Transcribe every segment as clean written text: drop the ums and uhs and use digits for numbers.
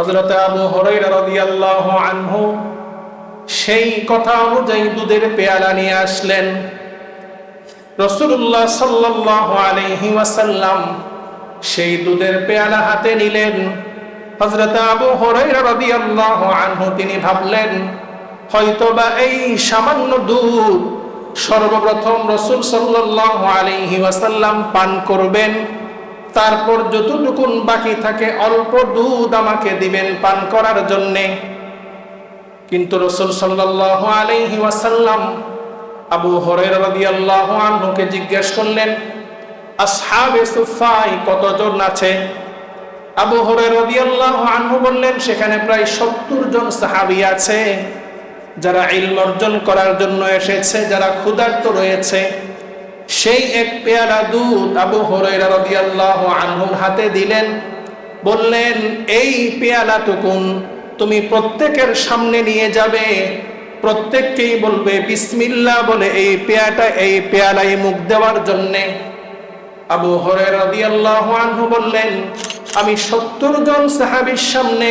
হযরত আবু হুরায়রা রাদিয়াল্লাহু আনহু সেই কথা অনুযায়ী দুধের পেয়ালা নিয়ে আসলেন। রাসূলুল্লাহ সাল্লাল্লাহু আলাইহি ওয়াসাল্লাম সেই দুধের পেয়ালা হাতে নিলেন। হযরত আবু হুরায়রা রাদিয়াল্লাহু আনহু তিনি ভাবলেন, হয়তোবা এই সামান্য দুধ সর্বপ্রথম রাসূল সাল্লাল্লাহু আলাইহি ওয়াসাল্লাম পান করবেন, তারপর যতটুকুন বাকি থাকে অল্প দুধ আমাকে দিবেন পান করার জন্যে। কিন্তু রাসূল সাল্লাল্লাহু আলাইহি ওয়াসাল্লাম আবু হুরায়রা রাদিয়াল্লাহু আনহুকে জিজ্ঞেস করলেন, আসহাবে সুফায় কতজন আছে? আবু হুরায়রা রাদিয়াল্লাহু আনহু বললেন, সেখানে প্রায় 70 জন সাহাবী আছে, যারা ইলম অর্জন করার জন্য এসেছে, যারা ক্ষুধার্ত রয়েছে। সেই এক পেয়ালা দুধ আবু হুরায়রা রাদিয়াল্লাহু আনহুর হাতে দিলেন, বললেন, এই পেয়ালাটুকুন তুমি প্রত্যেকের সামনে নিয়ে যাবে, প্রত্যেককেই বলবে বিসমিল্লাহ বলে এই পেয়ালায় মুখ দেওয়ার জন্যে। আবু হুরায়রা রাদিয়াল্লাহু আনহু বললেন, আমি 70 জন সাহাবীর সামনে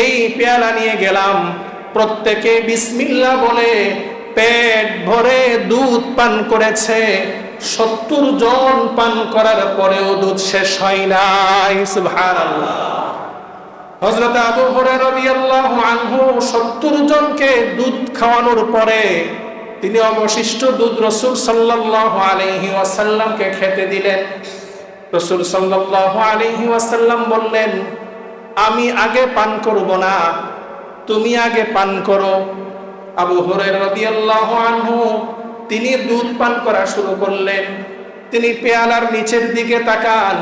এই পেয়ালা নিয়ে গেলাম, প্রত্যেকে বিসমিল্লাহ বলে পেট ভরে দুধ পান করেছে। 70 জন পান করার পরেও দুধ শেষ হয় নাই। সুবহানাল্লাহ। হযরত আবু হুরায়রা রাদিয়াল্লাহু আনহু 70 জনকে দুধ খাওয়ানোর পরে তিনি অবশিষ্ট দুধ রাসূল সাল্লাল্লাহু আলাইহি ওয়াসাল্লামকে খেতে দিলেন। রাসূল সাল্লাল্লাহু আলাইহি ওয়াসাল্লাম বললেন, আমি আগে পান করব না, তুমি আগে পান করো। আবু হুরায়রা রাদিয়াল্লাহু আনহু তিনি দুধ পান করা শুরু করলেন। তিনি পেয়ালার নিচের দিকে তাকান,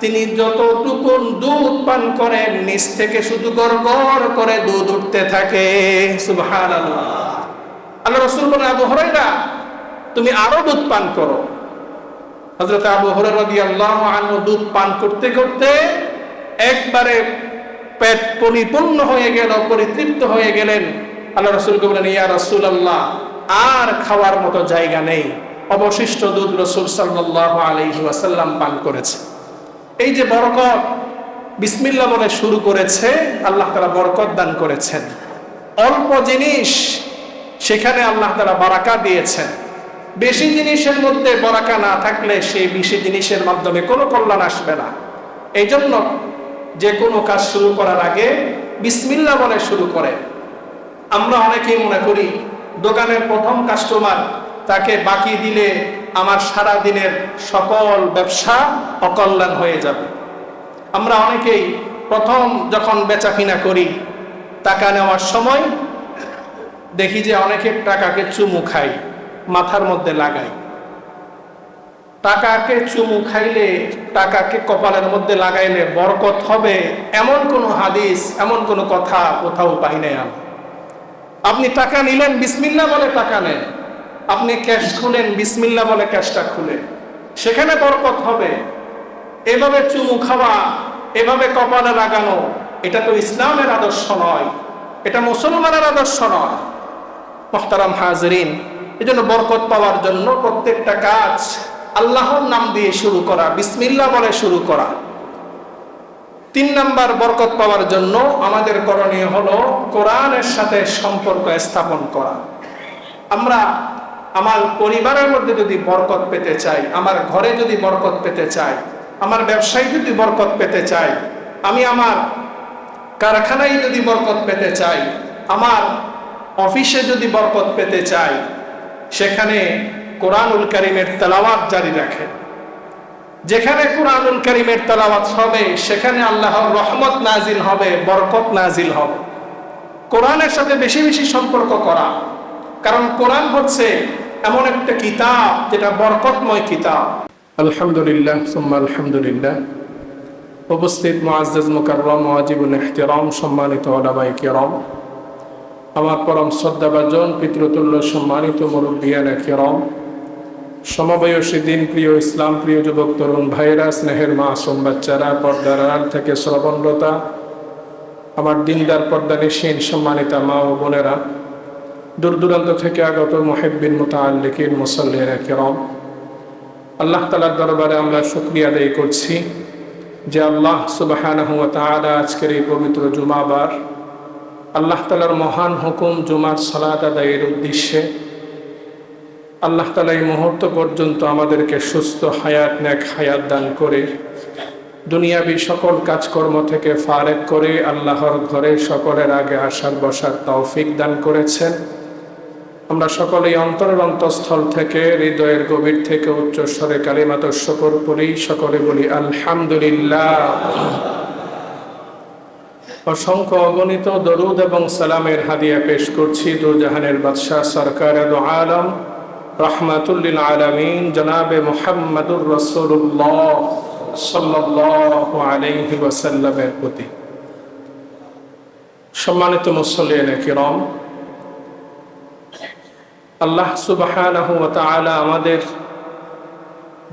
তিনি যতটুকু দুধ পান করেন নিচ থেকে শুধু গড়গড় করে দুধ উঠতে থাকে। সুবহানাল্লাহ। আল্লাহ রাসূল বলেন, আবু হুরায়রা তুমি আরো দুধ পান করো। হযরত আবু হুরায়রা রাদিয়াল্লাহু আনহু দুধ পান করতে করতে একবারে পেট পরিপূর্ণ হয়ে গেল, পরিতৃপ্ত হয়ে গেলেন। আল্লাহ রাসূলকে বলেন, ইয়া রাসূলুল্লাহ আর খাওয়ার মতো জায়গা নেই। অবশিষ্ট দুধ রাসূল সাল্লাল্লাহু আলাইহি ওয়াসাল্লাম পান করেছে। এই যে বরকত, বিসমিল্লাহ বলে শুরু করেছে, আল্লাহ তাআলা বরকত দান করেছেন। অল্প জিনিস সেখানে আল্লাহ তাআলা বারাকা দিয়েছেন। বেশি জিনিসের মধ্যে বারাকা না থাকলে সেই বেশি জিনিসের মাধ্যমে কোনো কল্যাণ আসবে না। এই জন্য যে কোনো কাজ শুরু করার আগে বিসমিল্লাহ বলে শুরু করে। আমরা অনেকেই মনে করি দোকানের প্রথম কাস্টমার, তাকে বাকি দিলে আমার সারা দিনের সকল ব্যবসা অকল্যাণ হয়ে যাবে। আমরা অনেকেই প্রথম যখন বেচা কিনা করি, টাকা নেওয়ার সময় দেখি যে অনেকের টাকাকে চুমু খাই, মাথার মধ্যে লাগাই। টাকাকে চুমু খাইলে, টাকাকে কপালের মধ্যে লাগাইলে বরকত হবে, এমন কোনো হাদিস, এমন কোনো কথা কোথাও পাই নাই আমি। আপনি টাকা নিলেন, বিসমিল্লাহ বলে টাকা নেন। আপনি ক্যাশ খুলেন, বিসমিল্লাহ বলে ক্যাশটা খুলেন, সেখানে বরকত হবে। এভাবে চুমু খাওয়া, এভাবে কপালে লাগানো, এটা তো ইসলামের আদর্শ নয়, এটা মুসলমানের আদর্শ নয়। মুহতারাম হাজিরিন, এজন্য বরকত পাওয়ার জন্য প্রত্যেকটা কাজ আল্লাহর নাম দিয়ে শুরু করা, বিসমিল্লাহ বলে শুরু করা। 3 নাম্বার বরকত পাওয়ার জন্য আমাদের করণীয় হলো কোরআনের সাথে সম্পর্ক স্থাপন করা। আমরা আমার পরিবারের মধ্যে যদি বরকত পেতে চাই, আমার ঘরে যদি বরকত পেতে চাই, আমার ব্যবসায় যদি বরকত পেতে চাই, আমি আমার কারখানায় যদি বরকত পেতে চাই, আমার অফিসে যদি বরকত পেতে চাই, সেখানে কোরআনুল কারীমের তেলাওয়াত জারি রাখেন। যেখানে কোরআনুল কারীমের তেলাওয়াত হবে সেখানে আল্লাহর রহমত নাজিল হবে, বরকত নাজিল হবে। কোরআনের সাথে বেশি বেশি সম্পর্ক করা, কারণ কোরআন হচ্ছে এমন একটা কিতাব যেটা বরকতময় কিতাব। আলহামদুলিল্লাহ সুম্মা আলহামদুলিল্লাহ। উপস্থিত মুআজ্জাজ মুকাররম ওয়াজিবুল ইহতিরাম সম্মানিত উলামায়ে কিরাম, আমার পরম শ্রদ্ধাভাজন পিতৃতুল্য সম্মানিত মুরব্বিয়ানে কিরাম, সমবয়সী দিন প্রিয় ইসলাম প্রিয় যুবক তরুণ ভাইরা, স্নেহের মাসুম বাচ্চারা, পর্দার আড়াল থেকে শ্রবণরতা আমার দিনদার পর্দানিশীন সম্মানিতা মা ও বোনেরা, দূর দূরান্ত থেকে আগত মুহিব্বিন মুতাআল্লিকিন মুসাল্লিনা কিরাম, আল্লাহ তাআলার দরবারে আমরা শুকরিয়া আদায় করছি যে আল্লাহ সুবহানাহু ওয়া তাআলা আজকের এই পবিত্র জুমাবার আল্লাহ তাআলার মহান হুকুম জুমার সালাত আদায়ের উদ্দেশ্যে আল্লাহ তাআলা এই মুহূর্ত পর্যন্ত আমাদেরকে সুস্থ হায়াত নেক হায়াত দান করে দুনিয়াবি সকল কাজকর্ম থেকে ফারেক করে আল্লাহর ঘরে সকলের আগে আসার বসার তৌফিক দান করেছেন। আমরা সকলেই অন্তরের অন্তঃস্থল থেকে হৃদয়ের গভীর থেকে উচ্চস্বরে কালিমাত শুকর পড়ি, সকলে বলি আলহামদুলিল্লাহ। অসংখ্য অগণিত দরুদ এবং সালামের হাদিয়া পেশ করছি দুজাহানের বাদশাহ সরকারে দু আলম রাহমাতুল লিল আলামিন জনাবে মুহাম্মদুর রাসূলুল্লাহ সাল্লাল্লাহু আলাইহি ওয়াসাল্লামের প্রতি। সম্মানিত মুসল্লিয়ানে কিরাম, আল্লাহ সুবহানাহু ওয়া তাআলা আমাদের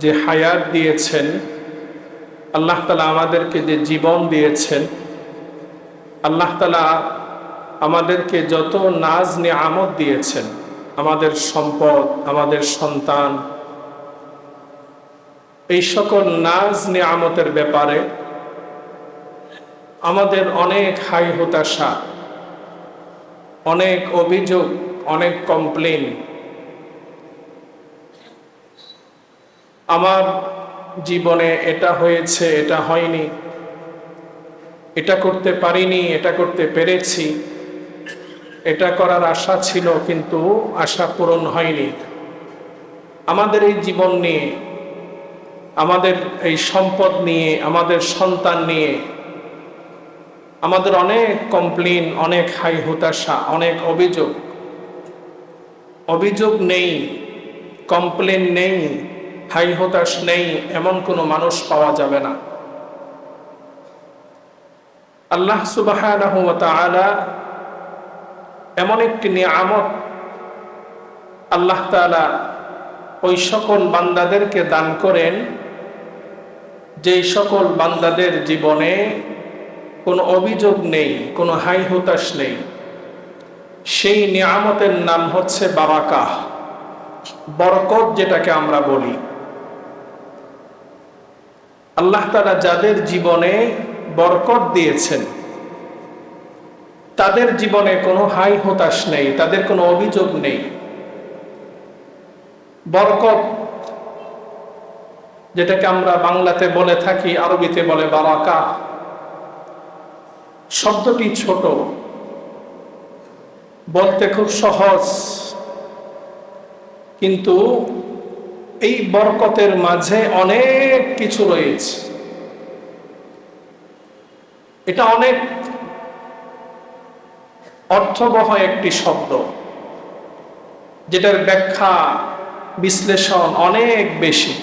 যে হায়াত দিয়েছেন, আল্লাহ তাআলা আমাদেরকে যে জীবন দিয়েছেন, আল্লাহ তাআলা আমাদেরকে যত নাজ নিয়ামত দিয়েছেন, আমাদের সম্পদ, আমাদের সন্তান, এই সকল নাজ নিয়ামতের ব্যাপারে আমাদের অনেক হাই হতাশা, অনেক অভিযোগ, অনেক কমপ্লেন। আমার জীবনে এটা হয়েছে, এটা হয়নি, এটা করতে পারিনি, এটা করতে পেরেছি, এটা করার আশা ছিল কিন্তু আশা পূরণ হয়নি। আমাদের এই জীবন নিয়ে, আমাদের এই সম্পদ নিয়ে, আমাদের সন্তান নিয়ে আমাদের অনেক কমপ্লেন, অনেক হাই হতাশা, অনেক অভিযোগ। অভিযোগ নেই, কমপ্লেন নেই, হাই হতাশ নেই, এমন কোনো মানুষ পাওয়া যাবে না। আল্লাহ সুবহানাহু ওয়া তাআলা এমন একটি নিয়ামত আল্লাহ তাআলা ওই সকল বান্দাদেরকে দান করেন যেই সকল বান্দাদের জীবনে কোনো অভিযোগ নেই, কোনো হাই হতাশ নেই। সেই নিয়ামতের নাম হচ্ছে বারাকাহ, বরকত, যেটাকে আমরা বলি। আল্লাহ তাআলা যাদের জীবনে বরকত দিয়েছেন তাদের জীবনে কোনো হাই হতাশ নেই, তাদের কোনো অভিযোগ নেই। বরকত, যেটাকে আমরা বাংলাতে বলে থাকি, আরবিতে বলে বারাকা, শব্দটি ছোট, বলতে খুব সহজ, কিন্তু এই বরকতের মাঝে অনেক কিছু রয়েছে। এটা অনেক অর্থবহ একটি শব্দ, যেটার ব্যাখ্যা বিশ্লেষণ অনেক বেশি।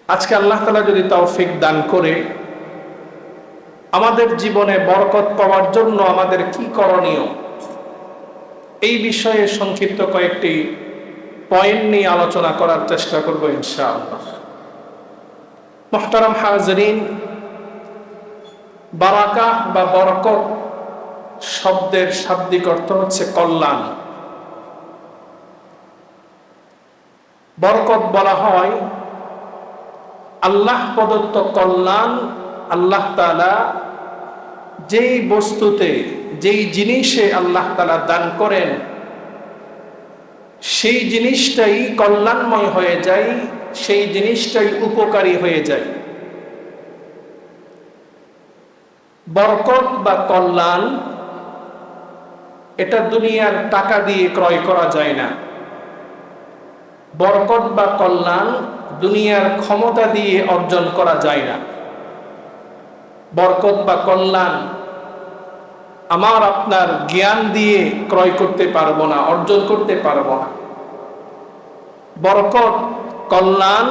আজকে আল্লাহ তাআলা যদি তৌফিক দান করে আমাদের জীবনে বরকত পাওয়ার জন্য আমাদের কি করণীয়, এই বিষয়ে সংক্ষিপ্ত কয়েকটি পয়েন্ট নিয়ে আলোচনা করার চেষ্টা করব ইনশাআল্লাহ। মুহতারাম হাজরিন, বারাকা বা বরকত শব্দের শাব্দিক অর্থ হচ্ছে কল্যাণ। বরকত বলা হয় আল্লাহ প্রদত্ত কল্যাণ। আল্লাহ তাআলা যেই বস্তুতে, যেই জিনিসে আল্লাহ তাআলা দান করেন, সেই জিনিসটাই কল্যাণময় হয়ে যায়, সেই জিনিসটাই উপকারী হয়ে যায়। বরকত বা কল্যাণ এটা দুনিয়ার টাকা দিয়ে ক্রয় করা যায় না। বরকত বা কল্যাণ দুনিয়ার ক্ষমতা দিয়ে অর্জন করা যায় না। বরকত বা কল্যাণ আমার আপনার জ্ঞান দিয়ে ক্রয় করতে পারবো না, অর্জন করতে পারবো না। বরকত, কল্যাণ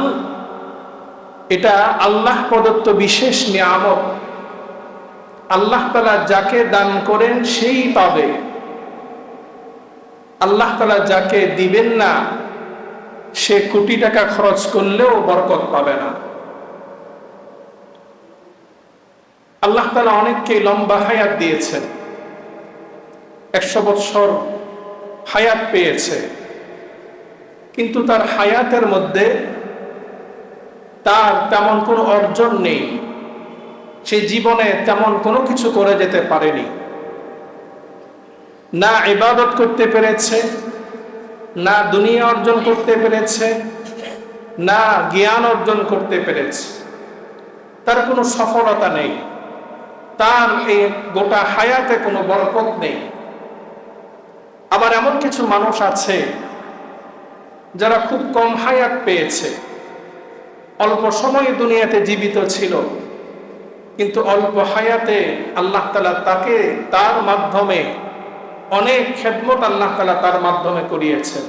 এটা আল্লাহ প্রদত্ত বিশেষ নিয়ামত। আল্লাহ তাআলা যাকে দান করেন সেই পাবে। আল্লাহ তাআলা যাকে দিবেন না, সে কোটি টাকা খরচ করলেও বরকত পাবে না। আল্লাহ তাআলা অনেককে লম্বা হায়াত দিয়েছেন, 100 বছর হায়াত পেয়েছে, কিন্তু তার হায়াতের মধ্যে তার তেমন কোনো অর্জন নেই, সে জীবনে তেমন কোনো কিছু করে যেতে পারেনি, না ইবাদত করতে পেরেছে, না দুনিয়া অর্জন করতে পেরেছে, না জ্ঞান অর্জন করতে পেরেছে, তার কোনো সফলতা নেই, তার এই গোটা হায়াতে কোনো বরকত নেই। আবার এমন কিছু মানুষ আছে যারা খুব কম হায়াত পেয়েছে, অল্প সময় দুনিয়াতে জীবিত ছিল, কিন্তু অল্প হায়াতে আল্লাহ তাআলা তাকে তার মাধ্যমে অনেক খেদমত আল্লাহ তাআলা তার মাধ্যমে করিয়েছেন,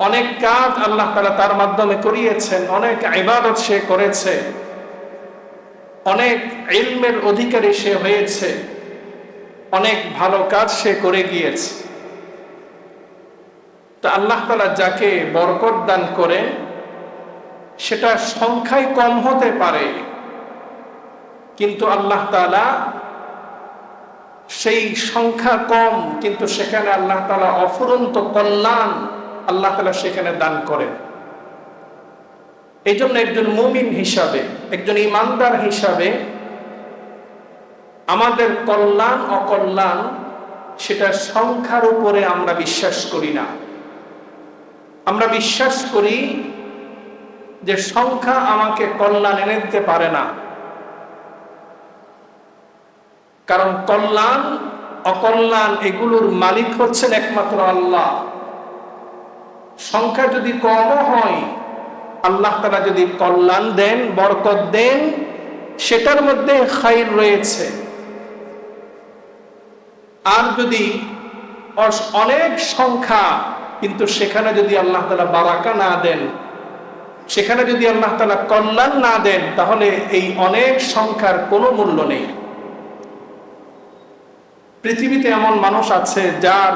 অনেক কাজ আল্লাহ তাআলা তার মাধ্যমে করিয়েছেন, অনেক ইবাদত সে করেছে, অনেক ইলমের অধিকারী সে হয়েছে, অনেক ভালো কাজ সে করে গিয়েছে। তো আল্লাহ তাআলা যাকে বরকত দান করেন সেটা সংখ্যায় কম হতে পারে, কিন্তু আল্লাহ তাআলা সেই সংখ্যা কম, কিন্তু সেখানে আল্লাহ তাআলা অফুরন্ত কল্যাণ আল্লাহ তাআলা সেখানে দান করেন। এই জন্য একজন মুমিন হিসাবে, একজন ইমানদার হিসাবে আমাদের কল্যাণ অকল্যাণ সেটা সংখ্যার উপরে আমরা বিশ্বাস করি না। আমরা বিশ্বাস করি যে সংখ্যা আমাকে কল্যাণ এনে দিতে পারে না, কারণ কল্যাণ অকল্যাণ এগুলোর মালিক হচ্ছেন একমাত্র আল্লাহ। সংখ্যা যদি কমও হয়, আল্লাহ তাআলা যদি কল্যাণ দেন, বরকত দেন, সেটার মধ্যে খাইর রয়েছে। আর যদি অনেক সংখ্যা, কিন্তু সেখানে যদি আল্লাহ তাআলা বারাকা না দেন, সেখানে যদি আল্লাহ তাআলা কল্যাণ না দেন, তাহলে এই অনেক সংখ্যার কোনো মূল্য নেই। পৃথিবীতে এমন মানুষ আছে যার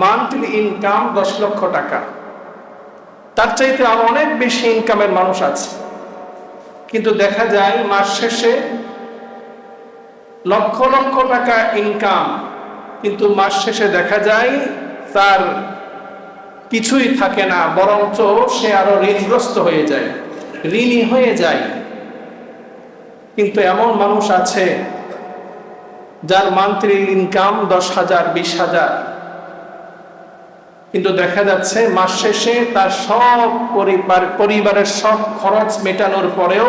মান্থলি ইনকাম 10 লক্ষ টাকা, তার চাইতে আরো অনেক বেশি ইনকামের মানুষ আছে, কিন্তু দেখা যায় মাস শেষে লক্ষ লক্ষ টাকা ইনকাম, কিন্তু মাস শেষে দেখা যায় তার কিছুই থাকে না, বরঞ্চ সে আরো ঋণগ্রস্ত হয়ে যায়, ঋণী হয়ে যায়। কিন্তু এমন মানুষ আছে যার মান্থলি ইনকাম 10,000 20,000, কিন্তু দেখা যাচ্ছে মাস শেষে তার সব পরিবারের সব খরচ মেটানোর পরেও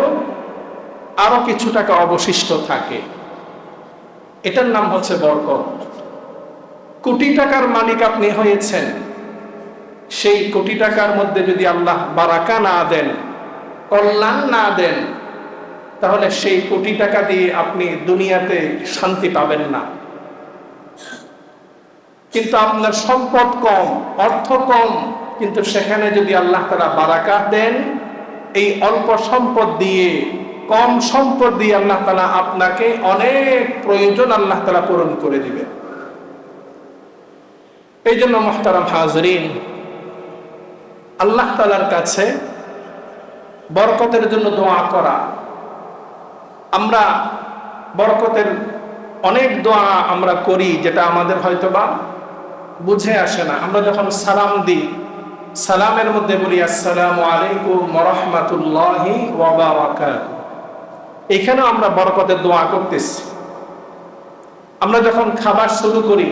আরো কিছু টাকা অবশিষ্ট থাকে। এটার নাম হচ্ছে বরকত। কোটি টাকার মালিক আপনি হয়েছেন, সেই কোটি টাকার মধ্যে যদি আল্লাহ বারাকা না দেন, কল্যাণ না দেন, তাহলে সেই কোটি টাকা দিয়ে আপনি দুনিয়াতে শান্তি পাবেন না। কিন্তু আপনার সম্পদ কম, অর্থ কম, কিন্তু সেখানে যদি আল্লাহ তাআলা বারাকা দেন, এই অল্প সম্পদ দিয়ে, কম সম্পদ দিয়ে আল্লাহ তাআলা আপনাকে অনেক প্রয়োজন আল্লাহ তাআলা পূরণ করে দিবেন। এই জন্য মুহতারাম হাজরিন, আল্লাহ তাআলার কাছে বরকতের জন্য দোয়া করা। আমরা বরকতের অনেক দোয়া আমরা করি, যেটা আমাদের হয়তোবা বুঝে আসে না। আমরা যখন সালাম দিই, সালামের মধ্যে বলি আসসালামু আলাইকুম ওয়া রাহমাতুল্লাহি ওয়া বারাকাতুহু, এখানেও আমরা বরকতের দোয়া করতেছি। আমরা যখন খাবার শুরু করি,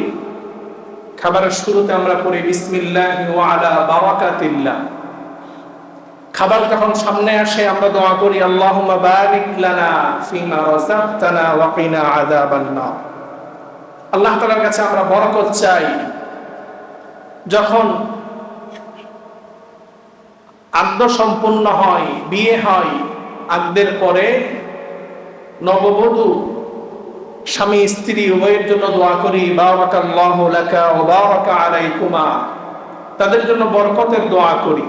খাবারের শুরুতে আমরা পড়ি বিসমিল্লাহি ওয়া আলা বারাকাতিল্লাহ। খাবার যখন সামনে আসে আমরা দোয়া করি আল্লাহুম্মা বারিক লানা ফিমা রাযাকতানা ওয়া কিনা আযাবান নার। আল্লাহ তাআলার কাছে আমরা বরকত চাই। যখন আদ্য সম্পূর্ণ হয়, বিয়ে হয়, আদ্যের পরে নববধূ স্বামী স্ত্রী উভয়ের জন্য দোয়া করি বারাকাল্লাহু লাকা ওয়া বারাকা আলাইকুমা, তাদের জন্য বরকতের দোয়া করি।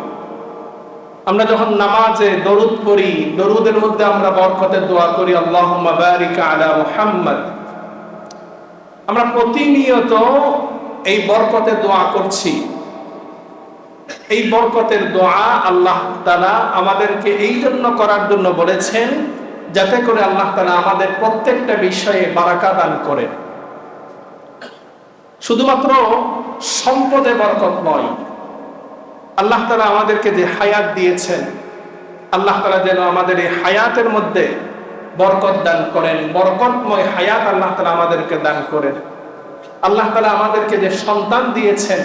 আমরা যখন নামাজে দরুদ পড়ি, দরুদের মধ্যে আমরা বরকতের দোয়া করি আল্লাহুম্মা বারিক আলা মুহাম্মদ। আমরা প্রতিনিয়ত এই বরকতের দোয়া করছি। এই বরকতের দোয়া আল্লাহ তাআলা আমাদেরকে এই জন্য করার জন্য বলেছেন, যাতে করে আল্লাহ তাআলা আমাদের প্রত্যেকটা বিষয়ে বারাকা দান করেন। শুধুমাত্র সম্পদে বরকত নয়, আল্লাহ তাআলা আমাদেরকে যে হায়াত দিয়েছেন, আল্লাহ তাআলা যেন আমাদের এই হায়াতের মধ্যে বরকত দান করেন, বরকতময় হায়াত আল্লাহ তাআলা আমাদেরকে দান করেন। আল্লাহ তাআলা আমাদেরকে যে সন্তান দিয়েছেন,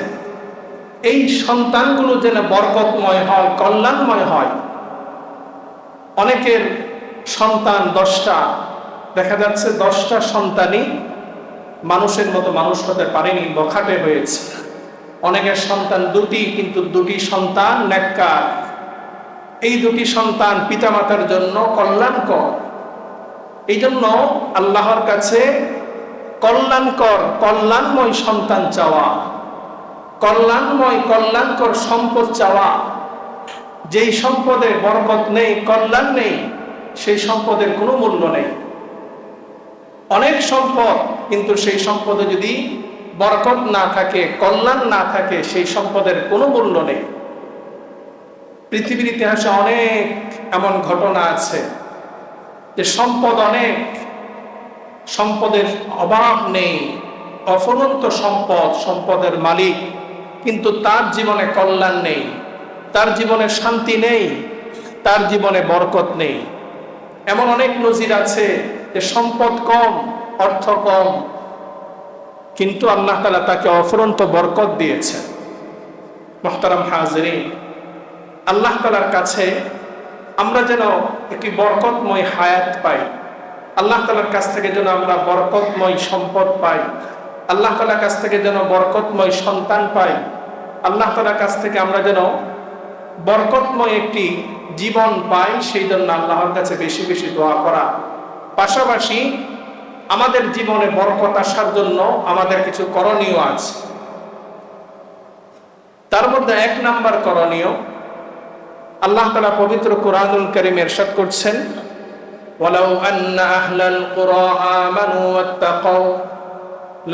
এই সন্তানগুলো যেন বরকতময় হয়, কল্যাণময় হয়। অনেকের সন্তান 10টা, দেখা যাচ্ছে 10টা সন্তানই মানুষের মতো মানুষ হতে পারেনি, বখাটে হয়েছে। অনেকের সন্তান 2টি, কিন্তু 2টি সন্তান নেককার। এই 2টি সন্তান পিতামাতার জন্য কল্যাণকর। এই জন্য আল্লাহর কাছে কল্যাণকর, কল্যাণময় সন্তান চাওয়া, কল্যাণকর সম্পদ চাওয়া। যেই সম্পদে বরকত নেই, কল্যাণ নেই, সেই সম্পদের কোনো মূল্য নেই। অনেক সম্পদ, কিন্তু সেই সম্পদে যদি বরকত না থাকে, কল্যাণ না থাকে, সেই সম্পদের কোনো মূল্য নেই। পৃথিবীর ইতিহাসে অনেক এমন ঘটনা আছে যে সম্পদ অনেক, সম্পদের অভাব নেই, অফুরন্ত সম্পদ, সম্পদের মালিক, কিন্তু তার জীবনে কল্যাণ নেই, তার জীবনে শান্তি নেই, তার জীবনে বরকত নেই। এমন অনেক নজির আছে যে সম্পদ কম, অর্থ কম, কিন্তু আল্লাহ তাআলা তাকে অফুরন্ত বরকত দিয়েছেন। মুহতারাম হাজিরিন, আল্লাহ তাআলার কাছে আমরা যেন একটি বরকতময় হায়াত পাই, আল্লাহ তাআলার কাছ থেকে যেন আমরা বরকতময় সম্পদ পাই, আল্লাহ তাআলার কাছ থেকে যেন বরকতময় সন্তান পাই, আল্লাহ তাআলার কাছ থেকে আমরা যেন বরকতময় একটি জীবন পাই। সেই জন্য আল্লাহর কাছে বেশি বেশি দোয়া করা, পাশাপাশি আমাদের জীবনে বরকত আসার জন্য আমাদের কিছু করণীয় আছে। তার মধ্যে 1 নাম্বার করণীয়, আল্লাহ তাআলা পবিত্র কোরআনুল কারীমে ইরশাদ করছেন, ওয়ালাউ আন্না আহলাল কুরা আমানু ওয়াত্তাকাউ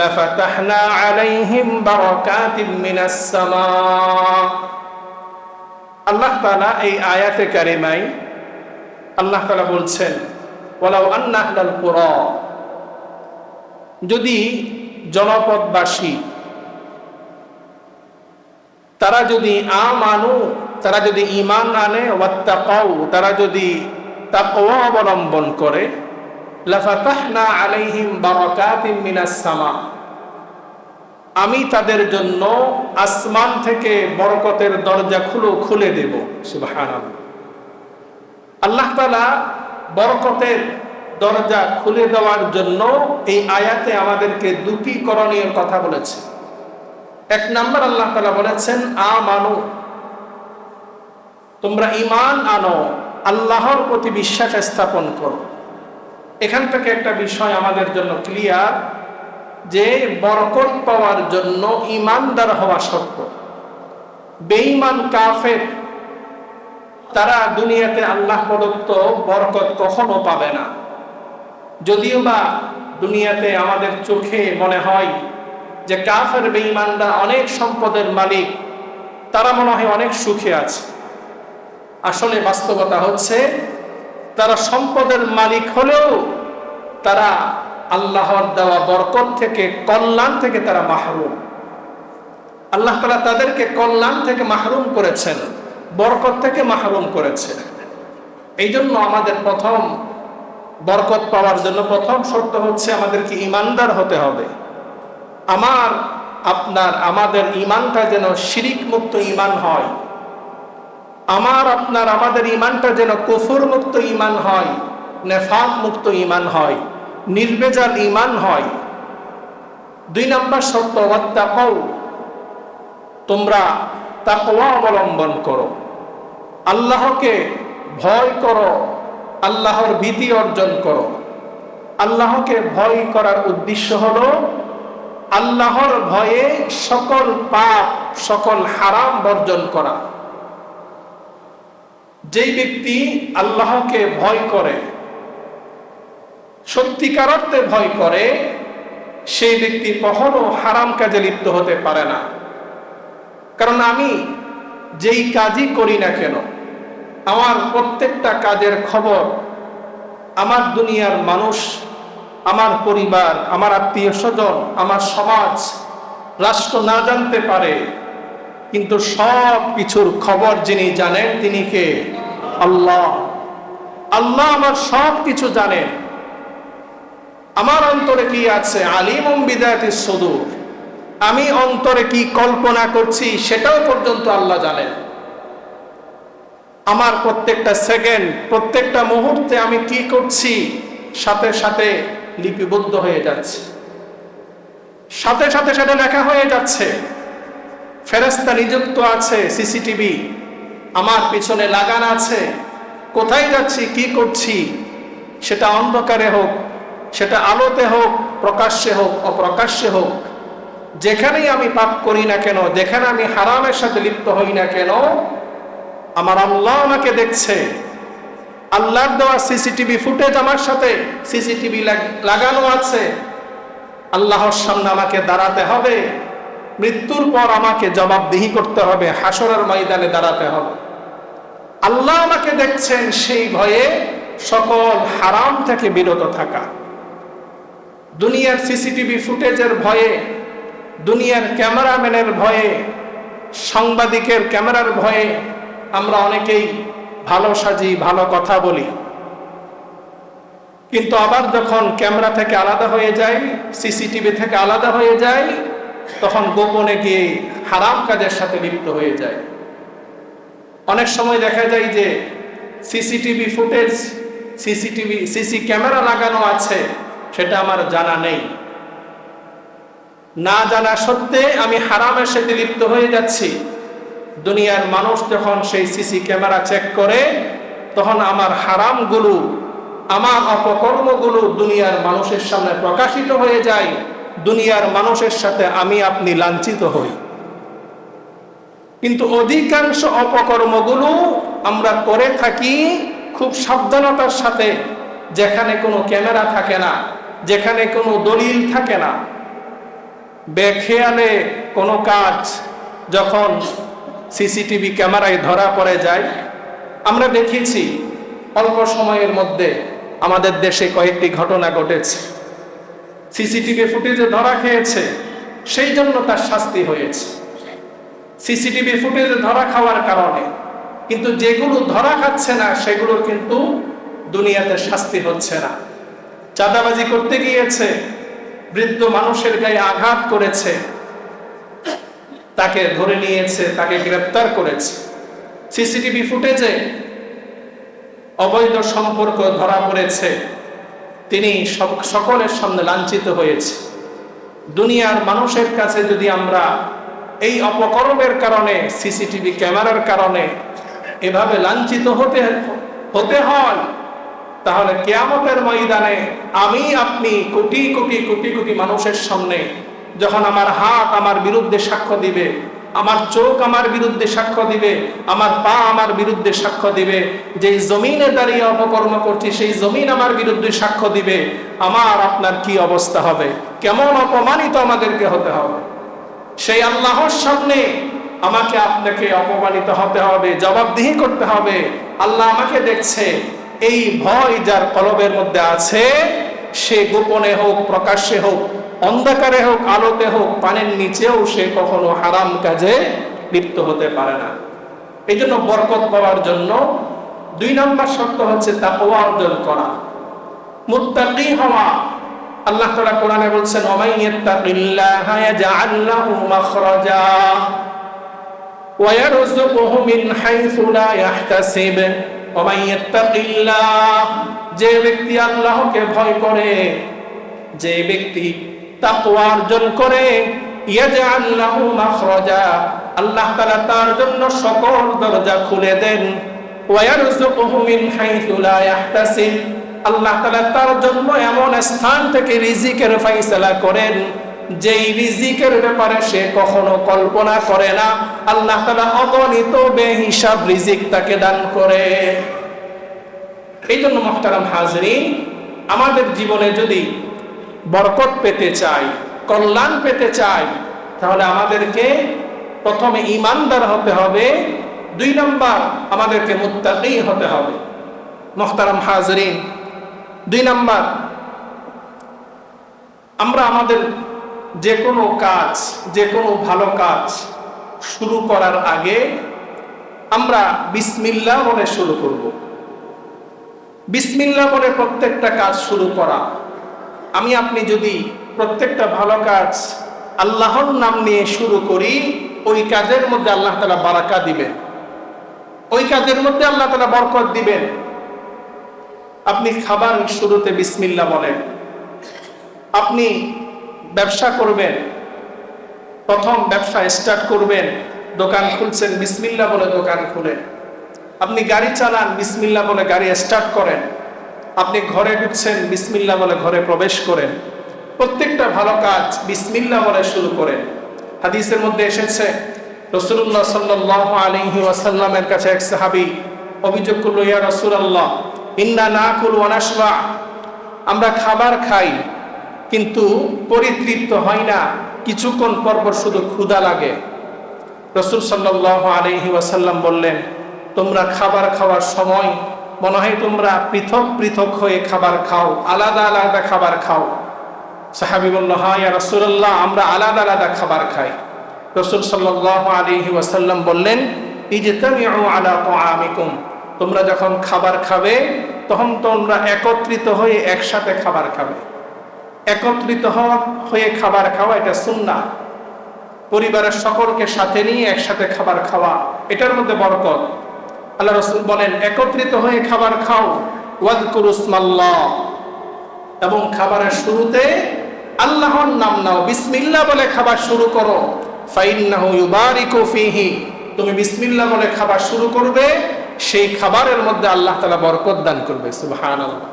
লাফাতাহনা আলাইহিম বারাকাতিম মিনাস সামা। আল্লাহ তাআলা এই আয়াতে কারিমায় আল্লাহ তাআলা বলছেন, ওয়ালাউ আন্না আহলাল কুরা, যদি জনপদবাসী তারা যদি আমানু, তারা যদি ঈমান আনে, ওয়াত্তাকাউ, তারা যদি তাকওয়া অবলম্বন করে, লাফাতাহনা আলাইহিম বারাকাতিম মিনাস সামা, আমি তাদের জন্য আসমান থেকে বরকতের দরজা খুলে দেব। সুবহানাল্লাহ। আল্লাহ তাআলা বরকতের দরজা খুলে দেওয়ার জন্য এই আয়াতে আমাদেরকে 2টি করণীয় কথা বলেছে। 1 নাম্বার, আল্লাহ তাআলা বলেছেন আমানু, তোমরা ঈমান আনো, আল্লাহর প্রতি বিশ্বাস স্থাপন করো। এখান থেকে একটা বিষয় আমাদের জন্য ক্লিয়ার, যে বরকত পাওয়ার জন্য ঈমানদার হওয়া শর্ত। বেঈমান কাফের তারা দুনিয়াতে আল্লাহ প্রদত্ত বরকত কখনো পাবে না। যদিও বা দুনিয়াতে আমাদের চোখে মনে হয় যে কাফের বেঈমানরা অনেক সম্পদের মালিক, তারা মনে হয় অনেক সুখে আছে। আসলে বাস্তবতা হচ্ছে তারা সম্পদের মালিক হলেও তারা আল্লাহর দেওয়া বরকত থেকে, কল্যাণ থেকে তারা মাহরুম। আল্লাহ তাআলা তাদেরকে কল্যাণ থেকে মাহরুম করেছেন, বরকত থেকে মাহরুম করেছেন। এই জন্য আমাদের প্রথম বরকত পাওয়ার জন্য প্রথম শর্ত হচ্ছে আমাদেরকে ঈমানদার হতে হবে। আমাদের ঈমানটা যেন শিরিক মুক্ত ঈমান হয়, আমাদের ঈমানটা যেন কুফর মুক্ত ঈমান হয়, নেফাক মুক্ত ঈমান হয়, নির্ভেজাল ঈমান হয়। 2 নাম্বার শর্ত, ওয়াত্তাকাউ, তোমরা তাকওয়া অবলম্বন করো, আল্লাহকে ভয় করো, আল্লাহর ভীতি অর্জন করো। আল্লাহকে ভয় করার উদ্দেশ্য হলো আল্লাহর ভয়ে সকল পাপ, সকল হারাম বর্জন করা। যেই ব্যক্তি আল্লাহকে ভয় করে, সত্যিকার অর্থে ভয় করে, সেই ব্যক্তি কখনো হারাম কাজে লিপ্ত হতে পারে না। কারণ আমি যেই কাজই করি না কেন, আমার প্রত্যেকটা কাজের খবর আমার দুনিয়ার মানুষ, আমার পরিবার, আমার আত্মীয় স্বজন, আমার সমাজ, রাষ্ট্র না জানতে পারে, কিন্তু সব কিছুর খবর যিনি জানেন তিনি কে? আল্লাহ। আল্লাহ আমার সব কিছু জানেন, আমার অন্তরে কি আছে। আলিমুম বিদাতিস সুদূর, আমি অন্তরে কি কল্পনা করছি সেটাও পর্যন্ত আল্লাহ জানেন। আমার প্রত্যেকটা সেকেন্ড, প্রত্যেকটা মুহূর্তে আমি কি করছি সাথে সাথে লিপিবদ্ধ হয়ে যাচ্ছে, সাথে সাথে সেটা লেখা হয়ে যাচ্ছে। ফেরেশতা নিযুক্ত আছে, সিসিটিভি আমার পিছনে লাগানো আছে। কোথায় যাচ্ছি, কি করছি, সেটা অন্ধকারে হোক, সেটা আলোতে হোক, প্রকাশ্যে হোক, অপ্রকাশ্যে হোক, যেখানেই আমি পাপ করি না কেন, যেখানে আমি হারামের সাথে লিপ্ত হই না কেন, আমার আল্লাহ আমাকে দেখছে। আল্লাহর দেওয়া সিসিটিভি ফুটেজ আমার সাথে সিসিটিভি লাগানো আছে। আল্লাহর সামনে আমাকে দাঁড়াতে হবে, মৃত্যুর পর আমাকে জবাবদিহি করতে হবে, হাসরের ময়দানে দাঁড়াতে হবে। আল্লাহ আমাকে দেখছেন, সেই ভয়ে সকল হারাম থেকে বিরত থাকা। দুনিয়ার সিসিটিভি ফুটেজের ভয়ে, দুনিয়ার ক্যামেরাম্যানের ভয়ে, সাংবাদিকের ক্যামেরার ভয়ে আমরা অনেকেই ভালো সাজি, ভালো কথা বলি, কিন্তু আবার যখন ক্যামেরা থেকে আলাদা হয়ে যায়, সিসিটিভি থেকে আলাদা হয়ে যায়, তখন গোপনে গিয়ে হারাম কাজের সাথে লিপ্ত হয়ে যায়। অনেক সময় দেখা যায় যে সিসিটিভি ফুটেজ, সিসি ক্যামেরা লাগানো আছে, সেটা আমার জানা নেই। না জানা সত্ত্বে আমি হারামের সাথে লিপ্ত হয়ে যাচ্ছি। দুনিয়ার মানুষ যখন সেই সিসি ক্যামেরা চেক করে, তখন আমার হারামগুলো, আমার অপকর্মগুলো দুনিয়ার মানুষের সামনে প্রকাশিত হয়ে যায়। দুনিয়ার মানুষের সাথে আমি আপনি লাঞ্ছিত হই। কিন্তু অধিকাংশ অপকর্মগুলো আমরা করে থাকি খুব সাবধানতার সাথে, যেখানে কোনো ক্যামেরা থাকে না, যেখানে কোনো দলিল থাকে না। বেখেয়ালে কোনো কাজ যখন সিসিটিভি ক্যামেরায় ধরা পড়ে যায়, আমরা দেখেছি অল্প সময়ের মধ্যে আমাদের দেশে কয়েকটি ঘটনা ঘটেছে। সিসিটিভি ফুটেজে ধরা খেয়েছে, সেই জন্য তার শাস্তি হয়েছে সিসিটিভি ফুটেজে ধরা খাওয়ার কারণে। কিন্তু যেগুলো ধরা খাচ্ছে না, সেগুলো কিন্তু দুনিয়াতে শাস্তি হচ্ছে না। চাঁদাবাজি করতে গিয়েছে, বৃদ্ধ মানুষের গায়ে আঘাত করেছে, তাকে ধরে নিয়েছে, তাকে গ্রেফতার করেছে। সিসিটিভি ফুটেজে অবৈধ সম্পর্ক ধরা পড়েছে, তিনি সকলের সামনে লাঞ্ছিত হয়েছে। দুনিয়ার মানুষের কাছে যদি আমরা এই অপকর্মের কারণে, সিসিটিভি ক্যামেরার কারণে এভাবে লাঞ্ছিত হতে হয়, তাহলে কিয়ামতের ময়দানে আমি আপনি কোটি কোটি কোটি কোটি মানুষের সামনে যখন আমার হাত আমার বিরুদ্ধে সাক্ষ্য দিবে, আমার চোখ আমার বিরুদ্ধে সাক্ষ্য দিবে, আমার পা আমার বিরুদ্ধে সাক্ষ্য দিবে, যেই জমিনে দাঁড়িয়ে অপকর্ম করছি সেই জমিন আমার বিরুদ্ধে সাক্ষ্য দিবে, আমার আপনার কি অবস্থা হবে, কেমন অপমানিত আমাদেরকে হতে হবে। সেই আল্লাহর সামনে আমাকে আপনাকে অপমানিত হতে হবে, জবাবদিহি করতে হবে। আল্লাহ আমাকে দেখছে, এই ভয় যার কলবের মধ্যে আছে, সে গোপনে হোক, প্রকাশ্যে হোক, অন্ধকারে হোক, আলোতে হোক, পানির নিচেও সে কখনো হারাম কাজে লিপ্ত হতে পারে না। এই জন্য বরকত পাওয়ার জন্য 2 নম্বর শর্ত হচ্ছে তাকওয়া অর্জন করা, মুত্তাকি হওয়া। আল্লাহ তাআলা কোরআনে বলছেন, ওয়ামান ইয়াত্তাকিল্লাহা ইয়াজআল লাহু মাখরাজা ওয়া ইয়ারযুকহু মিন হাইসু লা ইয়াহতাসিব। ওয়ামান ইয়াত্তাকিল্লাহ, যে ব্যক্তি আল্লাহকে ভয় করে, যে ব্যক্তি তাকওয়া অর্জন করে, ইয়াজআল লাহু মাখরাজা, আল্লাহ তাআলা তার জন্য সকল দরজা খুলে দেন। ওয়া ইয়ারযুকহু মিন হাইসু লা ইয়াহতাসিব, আল্লাহ তাআলা তার জন্য এমন স্থান থেকে রিজিকের ফয়সালা করেন, যেই রিজিকের ব্যাপারে সে কখনো কল্পনা করে না। আল্লাহ তাআলা অগণিত বেহিসাব রিজিক তাকে দান করে। এই জন্য মুহতারাম হাজরিন, আমাদের জীবনে যদি বরকত পেতে চাই, কল্যাণ পেতে চাই, তাহলে আমাদেরকে প্রথমে ঈমানদার হতে হবে, 2 নম্বর আমাদেরকে মুত্তাকি হতে হবে। মুহতারাম হাজরিন, 2 নম্বর, আমরা আমাদের যে কোনো কাজ, যে কোনো ভালো কাজ শুরু করার আগে আমরা বিসমিল্লাহ বলে শুরু করব। বিসমিল্লাহ বলে প্রত্যেকটা কাজ শুরু করা। আমি আপনি যদি প্রত্যেকটা ভালো কাজ আল্লাহর নাম নিয়ে শুরু করি, ওই কাজের মধ্যে আল্লাহ তাআলা বারাকা দিবেন, ওই কাজের মধ্যে আল্লাহ তাআলা বরকত দিবেন। আপনি খাবার শুরুতে বিসমিল্লাহ বলেন। আপনি ব্যবসা করবেন, প্রথম ব্যবসা স্টার্ট করবেন, দোকান খুলছেন, বিসমিল্লাহ বলে দোকান খুলেন। আপনি গাড়ি চালান, বিসমিল্লাহ বলে গাড়ি স্টার্ট করেন। আপনি ঘরে ঢুকছেন, বিসমিল্লাহ বলে ঘরে প্রবেশ করেন। প্রত্যেকটা ভালো কাজ বিসমিল্লাহ বলে শুরু করেন। হাদিসের মধ্যে এসেছে, রাসূলুল্লাহ সাল্লাল্লাহু আলাইহি ওয়াসাল্লামের কাছে এক সাহাবী অভিযোগ করলো, ইয়া রাসূলুল্লাহ, ইন্না নাকুল ওয়া নাশবা, আমরা খাবার খাই কিন্তু পরিতৃপ্ত হয় না, কিছুক্ষণ পর পর শুধু ক্ষুধা লাগে। রাসূল সাল্লাল্লাহু আলাইহি ওয়াসাল্লাম বললেন, তোমরা খাবার খাওয়ার সময় মনে হয় তোমরা পৃথক পৃথক হয়ে খাবার খাও, আলাদা আলাদা খাবার খাও। সাহাবী বলল, হ্যাঁ ইয়া রাসূলুল্লাহ, আমরা আলাদা আলাদা খাবার খাই। রাসূল সাল্লাল্লাহু আলাইহি ওয়াসাল্লাম বললেন, ইজতামিউ আলা তাআমিকুম, তোমরা যখন খাবার খাবে তখন তোমরা একত্রিত হয়ে একসাথে খাবার খাবে। একত্রিত হয়ে খাবার খাওয়া এটা সুন্নাহ। পরিবারের সকলকে সাথে নিয়ে একসাথে খাবার খাওয়া, এটার মধ্যে বরকত। আল্লাহ রাসূল বলেন, একত্রিত হয়ে খাবার খাও, ওয়াযকুরুসমাল্লাহ, এবং খাবারের শুরুতে আল্লাহর নাম নাও, বিসমিল্লাহ বলে খাবার শুরু করো। ফাইন্নাহু ইউবারিকু ফীহি, তুমি বিসমিল্লাহ বলে খাবার শুরু করবে, সেই খাবারের মধ্যে আল্লাহ তাআলা বরকত দান করবে। সুবহানাল্লাহ।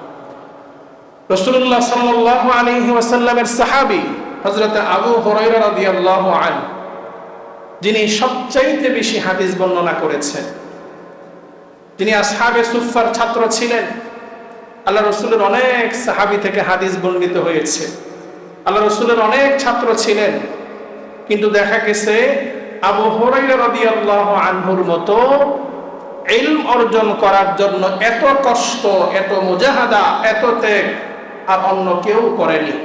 রাসূলুল্লাহ সাল্লাল্লাহু আলাইহি ওয়াসাল্লামের সাহাবী হযরত আবু হুরায়রা রাদিয়াল্লাহু আনহু, যিনি সবচাইতে বেশি হাদিস বর্ণনা করেছেন, যিনি আসহাবে সুফফার ছাত্র ছিলেন। আল্লাহ রাসূলের অনেক সাহাবী থেকে হাদিস বর্ণিত হয়েছে। আল্লাহ রাসূলের অনেক ছাত্র ছিলেন, কিন্তু দেখা গেছে আবু হুরায়রা রাদিয়াল্লাহু আনহুর মতো ইলম অর্জন করার জন্য এত কষ্ট, এত মুজাহাদা, এত ত্যাগ আর অন্য কেউ করেনি।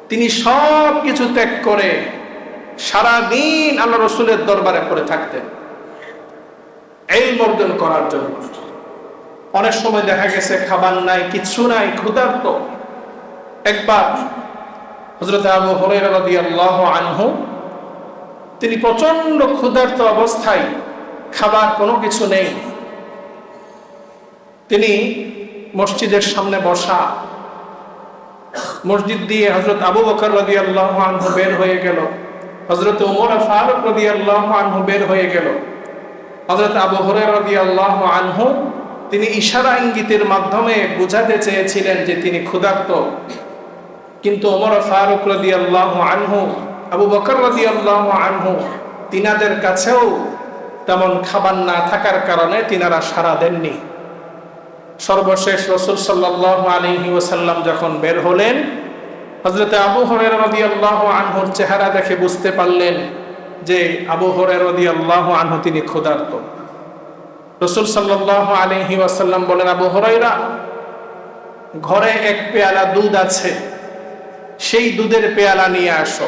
তিনি সব কিছু ত্যাগ করে সারা দিন আল্লাহ রাসূলের দরবারে পড়ে থাকতেন ইলম অর্জন করার জন্য। অনেক সময় দেখা গেছে খাবার নাই, কিচ্ছু নাই, ক্ষুধার্ত। একবার হযরত আবু হুরায়রা রাদিয়াল্লাহু আনহু, তিনি প্রচন্ড ক্ষুধার্ত অবস্থায়, খাবার কোনো কিছু নেই, তিনি মসজিদের সামনে বসা। মসজিদ দিয়ে হযরত আবু বকর রাদিয়াল্লাহু আনহু বের হয়ে গেল, হযরত ওমর ফারুক রাদিয়াল্লাহু আনহু বের হয়ে গেল। হযরত আবু হুরায়রা রাদিয়াল্লাহু আনহু, তিনি ইশারা ইঙ্গিতের মাধ্যমে বোঝাতে চেয়েছিলেন যে তিনি ক্ষুধার্ত, কিন্তু ওমর ফারুক রাদিয়াল্লাহু আনহু, আবু বকর রাদিয়াল্লাহু আনহু, তিনাদের কাছেও তেমন খাবার না থাকার কারণে তিনারা সাড়া দেননি। সর্বশেষ রাসূল সাল্লাল্লাহু আলাইহি ওয়াসাল্লাম যখন বের হলেন, হযরত আবু হুরায়রা রাদিয়াল্লাহু আনহুর চেহারা দেখে বুঝতে পারলেন যে আবু হুরায়রা রাদিয়াল্লাহু আনহু তিনি ক্ষুধার্ত। রাসূল সাল্লাল্লাহু আলাইহি ওয়াসাল্লাম বলেন, আবু হুরায়রা, ঘরে এক পেয়ালা দুধ আছে, সেই দুধের পেয়ালা নিয়ে আসো।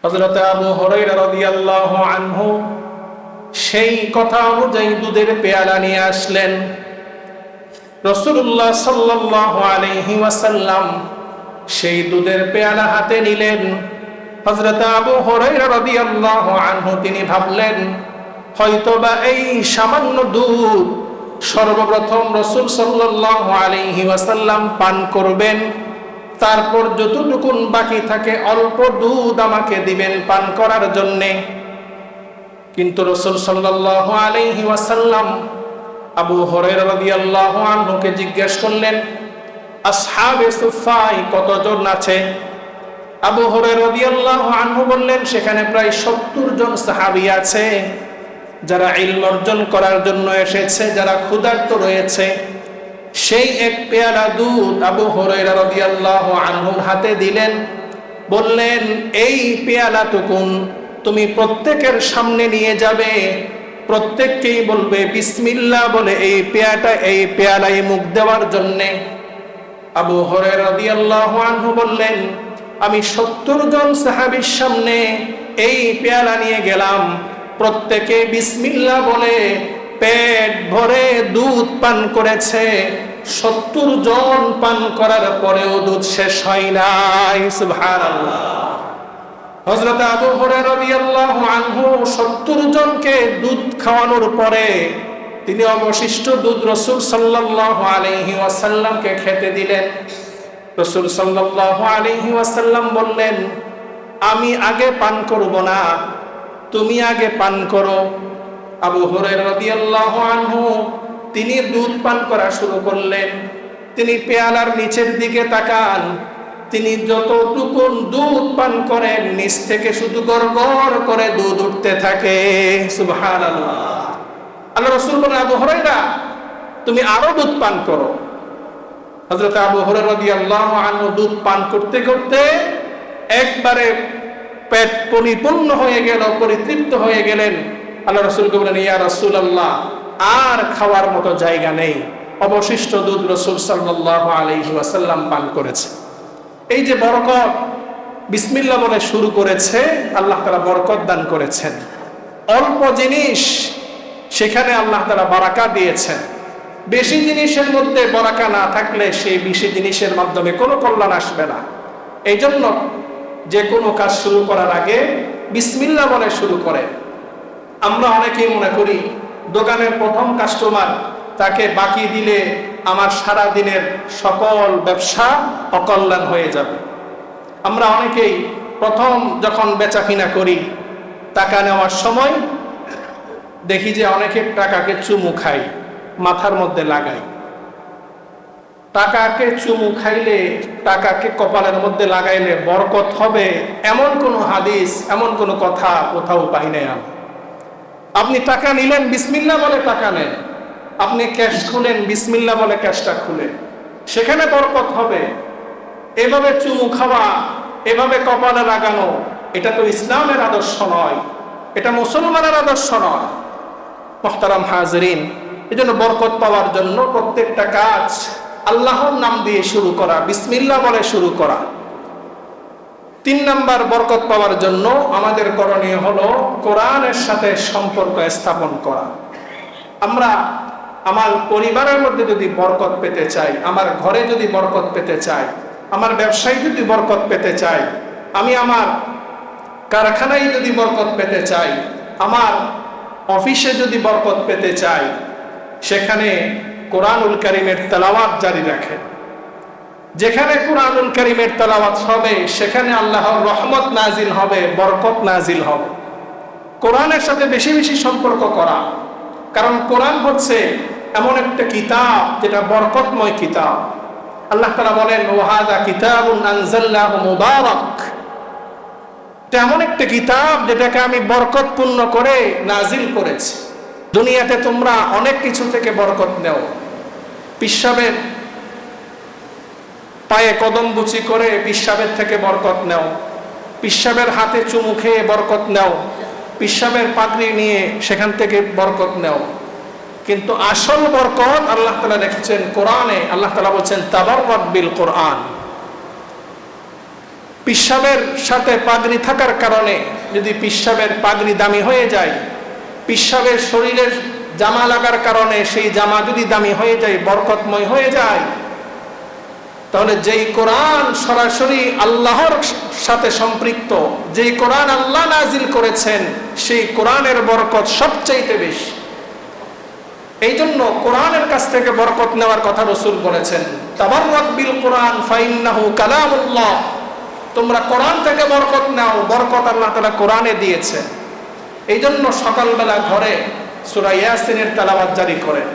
হযরত আবু হুরায়রা রাদিয়াল্লাহু আনহু সেই কথা অনুযায়ী দুধের পেয়ালা নিয়ে আসলেন। রাসূলুল্লাহ সাল্লাল্লাহু আলাইহি ওয়াসাল্লাম সেই দুধের পেয়ালা হাতে নিলেন। হযরত আবু হুরায়রা রাদিয়াল্লাহু আনহু তিনি ভাবলেন, হয়তোবা এই সামান্য দুধ সর্বপ্রথম রাসূল সাল্লাল্লাহু আলাইহি ওয়াসাল্লাম পান করবেন, তারপর যতটুকুন বাকি থাকে অল্প দুধ আমাকে দিবেন পান করার জন্যে। কিন্তু রাসূল সাল্লাল্লাহু আলাইহি ওয়াসাল্লাম আবু হুরায়রা রাদিয়াল্লাহু আনহুকে জিজ্ঞেস করলেন, আসহাবে সুফফায় কতজন আছে? আবু হুরায়রা রাদিয়াল্লাহু আনহু বললেন, সেখানে প্রায় 70 জন সাহাবী আছে, যারা ইলম অর্জন করার জন্য এসেছে, যারা ক্ষুধার্ত রয়েছে। সেই এক পেয়ালা দুধ আবু হুরায়রা রাদিয়াল্লাহু আনহুর হাতে দিলেন, বললেন, এই পেয়ালাটুকুন তুমি প্রত্যেকের সামনে নিয়ে যাবে, প্রত্যেককেই বলবে বিসমিল্লাহ বলে এই পেয়ালায় মুখ দেওয়ার জন্যে। আবু হুরায়রা রাদিয়াল্লাহু আনহু বললেন, আমি 70 জন সাহাবীর সামনে এই পেয়ালা নিয়ে গেলাম, প্রত্যেকে বিসমিল্লাহ বলে পেট ভরে দুধ পান করেছে। 70 জন পান করার পরেও দুধ শেষ হয় নাই। সুবহানাল্লাহ। হযরত আবু হুরায়রা রাদিয়াল্লাহু আনহু 70 জনকে দুধ খাওয়ানোর পরে তিনি অবশিষ্ট দুধ রাসূল সাল্লাল্লাহু আলাইহি ওয়াসাল্লামকে খেতে দিলেন। রাসূল সাল্লাল্লাহু আলাইহি ওয়াসাল্লাম বললেন, আমি আগে পান করব না, তুমি আগে পান করো। আবু হুরায়রা রাদিয়াল্লাহু আনহু তিনি দুধ পান করা শুরু করলেন। তিনি পেয়ালার নিচের দিকে তাকান, তিনি যতটুকু দুধ পান করেন নিচ থেকে শুধু গড়গড় করে দুধ উঠতে থাকে। সুবহানাল্লাহ। আল্লাহ রাসূল বলেন, আবু হুরায়রা তুমি আরো দুধ পান করো। হযরত আবু হুরায়রা রাদিয়াল্লাহু আনহু দুধ পান করতে করতে একবারে পেট পরিপূর্ণ হয়ে গেল, পরিতৃপ্ত হয়ে গেলেন। আল্লাহ রাসূলকে বলেন, ইয়া রাসূলুল্লাহ আর খাওয়ার মতো জায়গা নেই। অবশিষ্ট দুধ রাসূল সাল্লাল্লাহু আলাইহি ওয়াসাল্লাম পান করেছে। এই যে বরকত, বিসমিল্লাহ বলে শুরু করেছে, আল্লাহ তাআলা বরকত দান করেছেন। অল্প জিনিস সেখানে আল্লাহ তাআলা বারাকা দিয়েছেন। বেশি জিনিসের মধ্যে বারাকা না থাকলে সেই বেশি জিনিসের মাধ্যমে কোনো কল্যাণ আসবে না। এই জন্য যে কোনো কাজ শুরু করার আগে বিসমিল্লাহ বলে শুরু করে। আমরা অনেকেই মনে করি দোকানের প্রথম কাস্টমার, তাকে বাকি দিলে আমার সারা দিনের সকল ব্যবসা অকল্যাণ হয়ে যাবে। আমরা অনেকেই প্রথম যখন বেচা কিনা করি, টাকা নেওয়ার সময় দেখি যে অনেকের টাকাকে চুমু খাই, মাথার মধ্যে লাগাই। টাকাকে চুমু খাইলে, টাকাকে কপালের মধ্যে লাগাইলে বরকত হবে, এমন কোনো হাদিস, এমন কোনো কথা কোথাও পাই নাই আমি। আপনি টাকা নিলেন, বিসমিল্লাহ বলে টাকা নেন। আপনি ক্যাশ খুলেন, বিসমিল্লাহ বলে ক্যাশটা খুলেন, সেখানে বরকত হবে। এভাবে চুমু খাওয়া, এভাবে কপালে লাগানো, এটা তো ইসলামের আদর্শ নয়, এটা মুসলমানের আদর্শ নয়। মুহতারাম হাজিরিন, এজন্য বরকত পাওয়ার জন্য প্রত্যেকটা কাজ আল্লাহর নাম দিয়ে শুরু করা, বিসমিল্লাহ বলে শুরু করা। 3 নাম্বার বরকত পাওয়ার জন্য আমাদের করণীয় হলো কোরআনের সাথে সম্পর্ক স্থাপন করা। আমরা আমার পরিবারের মধ্যে যদি বরকত পেতে চাই, আমার ঘরে যদি বরকত পেতে চাই, আমার ব্যবসায় যদি বরকত পেতে চাই, আমি আমার কারখানায় যদি বরকত পেতে চাই, আমার অফিসে যদি বরকত পেতে চাই, সেখানে কোরআনুল কারীমের তেলাওয়াত জারি রাখেন। যেখানে কোরআনুল কারীমের তেলাওয়াত হবে সেখানে আল্লাহর রহমত নাজিল হবে, বরকত নাজিল হবে। কোরআনের সাথে বেশি বেশি সম্পর্ক করা, কারণ কোরআন হচ্ছে এমন একটা কিতাব যেটা বরকতময় কিতাব। আল্লাহ তাআলা বলেন, ওয়াহাদা কিতাবুন আনজালনাহু মুবারাক, এটা এমন একটা কিতাব যেটাকে আমি বরকতপূর্ণ করে নাজিল করেছি। দুনিয়াতে তোমরা অনেক কিছু থেকে বরকত নেও। পিশাবের পায়ে কদম বুচি করে পিশাবের থেকে বরকত নেও, পিশাবের হাতে চুমু খেয়ে বরকত নেও, পিশাবের পাগড়ি নিয়ে সেখান থেকে বরকত নেও। কিন্তু আসল বরকত আল্লাহ তাআলা রেখেছেন কোরআনে। আল্লাহ তাআলা বলছেন, তাবাররাক বিল কোরআন। পিশাবের সাথে পাগড়ি থাকার কারণে যদি পিশাবের পাগড়ি দামি হয়ে যায়, পিশাবের শরীরের জামা লাগার কারণে সেই জামা যদি দামি হয়ে যায়, বরকতময় হয়ে যায়, তাহলে যেই কোরআন সরাসরি আল্লাহর সাথে সম্পৃক্ত, যেই কোরআন আল্লাহ নাজিল করেছেন, সেই কোরআনের বরকত সবচাইতে বেশি। এই জন্য কোরআনের কাছ থেকে বরকত নেওয়ার কথা রাসূল বলেছেন, তাবাররাক বিল কোরআন ফাইন্নাহু কালামুল্লাহ। তোমরা কোরআন থেকে বরকত নাও, বরকত আল্লাহ তাআলা কোরআনে দিয়েছেন। এই জন্য সকালবেলা ঘরে সূরা ইয়াসিনের তেলাওয়াত জারি করেন,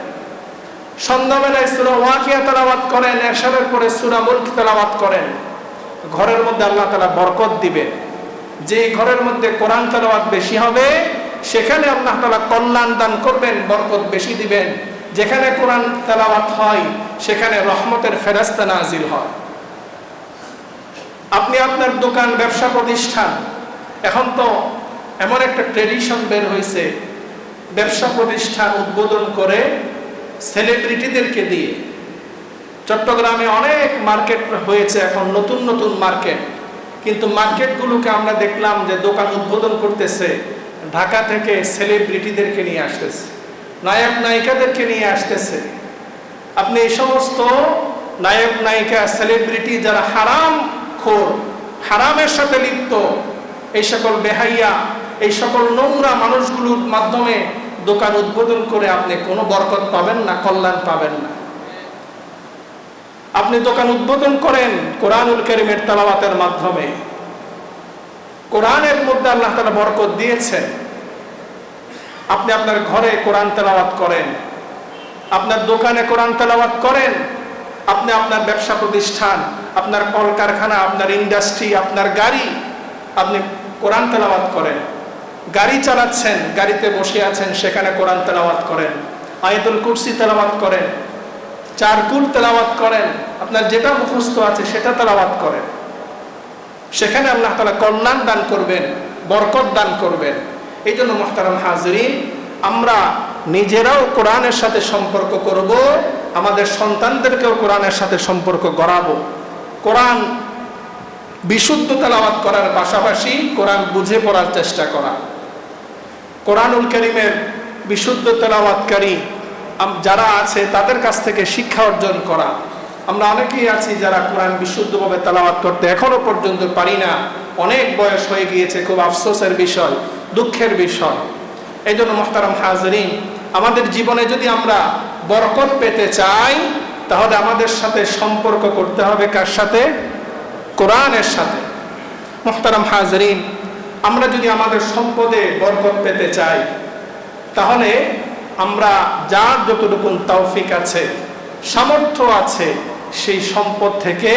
সন্ধ্যাবেলায় সূরা ওয়াকিয়া তেলাওয়াত করেন, এশারের পরে সূরা মুলক তেলাওয়াত করেন। ঘরের মধ্যে আল্লাহ তাআলা বরকত দিবেন। যে ঘরের মধ্যে কোরআন তেলাওয়াত বেশি হবে সেখানে আল্লাহ তাআলা কল্যাণ দান করবেন, বরকত বেশি দিবেন। যেখানে কোরআন তেলাওয়াত হয় সেখানে রহমতের ফেরেশতা নাজিল হয়। আপনি আপনার দোকান, ব্যবসা প্রতিষ্ঠান, এখন তো এমন একটা ট্রেডিশন বের হয়েছে, ব্যবসা প্রতিষ্ঠান উদ্বোধন করে সেলিব্রিটিদেরকে দিয়ে। চট্টগ্রামে অনেক মার্কেট হয়েছে এখন, নতুন নতুন মার্কেট, কিন্তু মার্কেটগুলোকে আমরা দেখলাম যে দোকান উদ্বোধন করতেছে ঢাকা থেকে সেলিব্রিটিদেরকে নিয়ে আসতেছে, নায়ক নায়িকাদেরকে নিয়ে আসতেছে। আপনি এই সমস্ত নায়ক নায়িকা সেলিব্রিটি যারা হারাম খোর, হারামের সাথে লিপ্ত, এই সকল বেহাইয়া, এই সকল নোংরা মানুষগুলোর মাধ্যমে দোকান উদ্বোধন করে আপনি কোনো বরকত পাবেন না, কল্যাণ পাবেন না। আপনি দোকান উদ্বোধন করেন কোরআনুল কারীমের তেলাওয়াতের মাধ্যমে। কোরআনের মধ্যে আল্লাহ তাআলা বরকত দিয়েছেন। আপনি আপনার ঘরে কোরআন তেলাওয়াত করেন, আপনার দোকানে কোরআন তেলাওয়াত করেন, আপনি আপনার ব্যবসা প্রতিষ্ঠান, আপনার কলকারখানা, আপনার ইন্ডাস্ট্রি, আপনার গাড়ি, আপনি কোরআন তেলাওয়াত করেন। গাড়ি চালাচ্ছেন, গাড়িতে বসে আছেন, সেখানে কোরআন তেলাওয়াত করেন, আয়াতুল কুরসি তেলাওয়াত করেন, চারকুল তেলাওয়াত করেন, আপনার যেটা মুখস্থ আছে সেটা তেলাওয়াত করেন। সেখানে আল্লাহ তাআলা কল্যাণ দান করবেন, বরকত দান করবেন। এই জন্য মুহতারাম হাজিরিন, আমরা নিজেরাও কোরআনের সাথে সম্পর্ক করব, আমাদের সন্তানদেরকেও কোরআনের সাথে সম্পর্ক গড়াবো। কোরআন বিশুদ্ধ তেলাওয়াত করার পাশাপাশি কোরআন বুঝে পড়ার চেষ্টা করা। কোরআনুল কারীমের বিশুদ্ধ তেলাওয়াতকারী যারা আছে তাদের কাছ থেকে শিক্ষা অর্জন করা। আমরা অনেকেই আছি যারা কোরআন বিশুদ্ধভাবে তেলাওয়াত করতে এখনো পর্যন্ত পারি না, অনেক বয়স হয়ে গিয়েছে। খুব আফসোসের বিষয়, দুঃখের বিষয়। এই জন্য মুহতারাম হাজিরিন, আমাদের জীবনে যদি আমরা বরকত পেতে চাই, তাহলে আমাদের সাথে সম্পর্ক করতে হবে কার সাথে? কোরআনের সাথে। মুহতারাম হাজিরিন, আমরা যদি আমাদের সম্পদে বরকত পেতে চাই, তাহলে আমরা যার যতটুকু তৌফিক আছে, সামর্থ্য আছে, সেই সম্পদ থেকে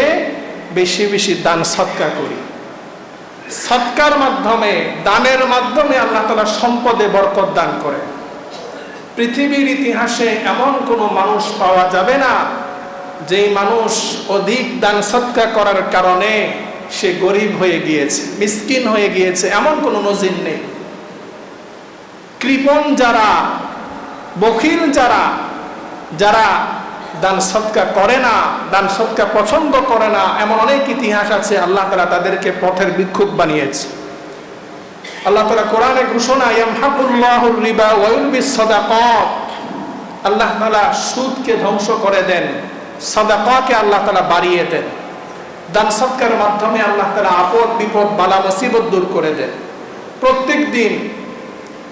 বেশি বেশি দান সদকা করি। সদকার মাধ্যমে, দানের মাধ্যমে আল্লাহ তাআলা সম্পদে বরকত দান করে। পৃথিবীর ইতিহাসে এমন কোনো মানুষ পাওয়া যাবে না যেই মানুষ অধিক দান সদকা করার কারণে সে গরিব হয়ে গিয়েছে, মিসকিন হয়ে গিয়েছে, এমন কোনো নজির নেই। কৃপণ যারা, বখিল যারা, যারা দান সদকা করে না, দান সদকা পছন্দ করে না, এমন অনেক ইতিহাস আছে। আল্লাহ তাআলা তাদেরকে পথের ভিক্ষুক বানিয়েছে। আল্লাহ তাআলা কোরআনে ঘোষণা, ইয়ামহাকুল্লাহুর রিবা ওয়া ইউরবিস সাদাকাত, আল্লাহ তাআলা সুদকে ধ্বংস করে দেন, সাদাকাকে আল্লাহ তাআলা বাড়িয়ে দেন। দান সদকার মাধ্যমে আল্লাহ তাআলা আপদ বিপদ বালা মুসিবত দূর করে দেন। প্রত্যেক দিন